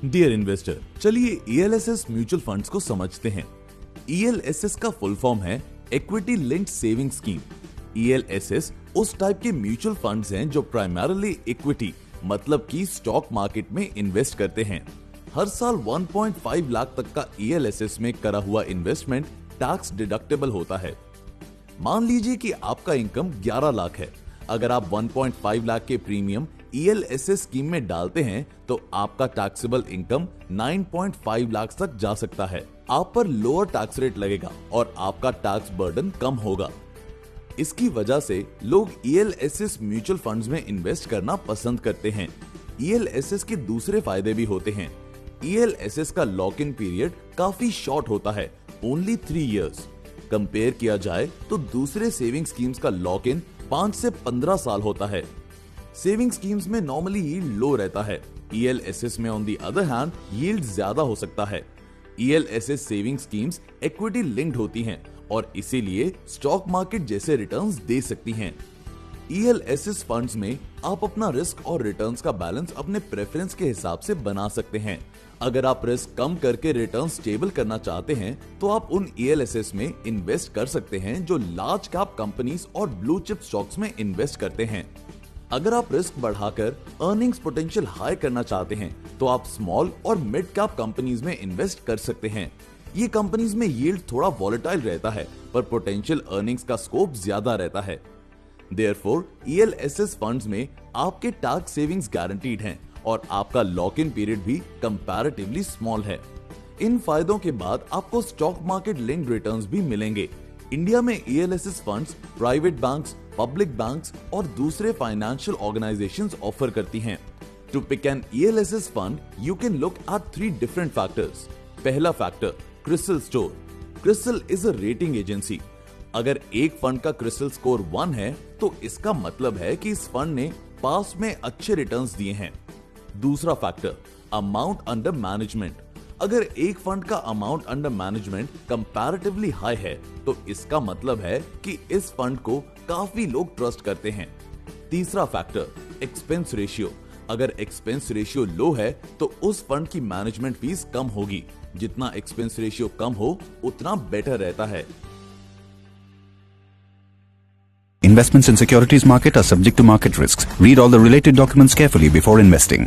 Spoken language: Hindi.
डियर इन्वेस्टर, चलिए ईएलएसएस म्यूचुअल फंड्स को समझते हैं। ईएलएसएस का फुल फॉर्म है equity linked saving scheme. ELSS उस टाइप के म्यूचुअल फंड्स हैं जो प्राइमरीली इक्विटी मतलब कि स्टॉक मार्केट में इन्वेस्ट करते हैं। हर साल 1.5 लाख तक का ईएलएसएस में करा हुआ इन्वेस्टमेंट टैक्स डिडक्टेबल होता है। मान लीजिए कि आपका इनकम 11 लाख है। अगर आप 1.5 लाख के प्रीमियम ईएलएसएस स्कीम में डालते हैं तो आपका टैक्सेबल इनकम 9.5 लाख तक जा सकता है। आप पर लोअर टैक्स रेट लगेगा और आपका टैक्स बर्डन कम होगा। इसकी वजह से लोग ईएलएसएस म्यूचुअल फंड्स में इन्वेस्ट करना पसंद करते हैं। ईएलएसएस के दूसरे फायदे भी होते हैं। ईएलएसएस का लॉक इन पीरियड काफी शॉर्ट होता है, ओनली 3 इयर्स। कंपेयर किया जाए तो दूसरे सेविंग स्कीम्स का लॉक इन 5 से 15 साल होता है। सेविंग स्कीम्स में नॉर्मली यील्ड लो रहता है। ईएलएसएस में on the other hand yield ज्यादा हो सकता है। ELSS saving schemes equity linked होती हैं और इसीलिए स्टॉक मार्केट जैसे रिटर्न्स दे सकती हैं। ईएलएसएस फंड्स में आप अपना रिस्क और रिटर्न्स का बैलेंस अपने प्रेफरेंस के हिसाब से बना सकते हैं। अगर आप रिस्क कम करके रिटर्न स्टेबल करना चाहते हैं तो आप उन ईएलएसएस में इन्वेस्ट कर सकते हैं जो लार्ज कैप कंपनीज और ब्लू चिप स्टॉक्स में इन्वेस्ट करते हैं। अगर आप रिस्क बढ़ाकर अर्निंग्स पोटेंशियल हाई करना चाहते हैं तो आप स्मॉल और मिड कैप कंपनीज में इन्वेस्ट कर सकते हैं। ये कंपनीज में यील्ड थोड़ा वॉलेटाइल रहता है पर पोटेंशियल अर्निंग्स का स्कोप ज्यादा रहता है। देयरफॉर ईएलएसएस फंड्स में आपके टैक्स सेविंग्स गारंटीड हैं और आपका लॉक इन पीरियड भी कंपैरेटिवली स्मॉल है। इन फायदों के बाद आपको स्टॉक मार्केट लिंक्ड रिटर्न्स भी मिलेंगे। इंडिया में ELSS funds private banks, public banks और दूसरे फाइनेंशियल ऑर्गेनाइजेशंस ऑफर करती हैं। To pick an ELSS fund you can look at 3 different factors. पहला factor, CRISIL store. CRISIL is a rating agency. अगर एक फंड का क्रिस्टल स्कोर 1 है तो इसका मतलब है कि इस फंड ने पास में अच्छे रिटर्न्स दिए हैं। दूसरा फैक्टर, अमाउंट अंडर मैनेजमेंट। अगर एक फंड का amount under management comparatively high है तो इसका मतलब है कि इस फंड को काफी लोग ट्रस्ट करते हैं। तीसरा फैक्टर, एक्सपेंस रेशियो। अगर एक्सपेंस रेशियो लो है तो उस फंड की मैनेजमेंट फीस कम होगी। जितना एक्सपेंस रेशियो कम हो उतना बेटर रहता है। Investments in securities market are subject to market risks. Read all the related documents carefully before investing.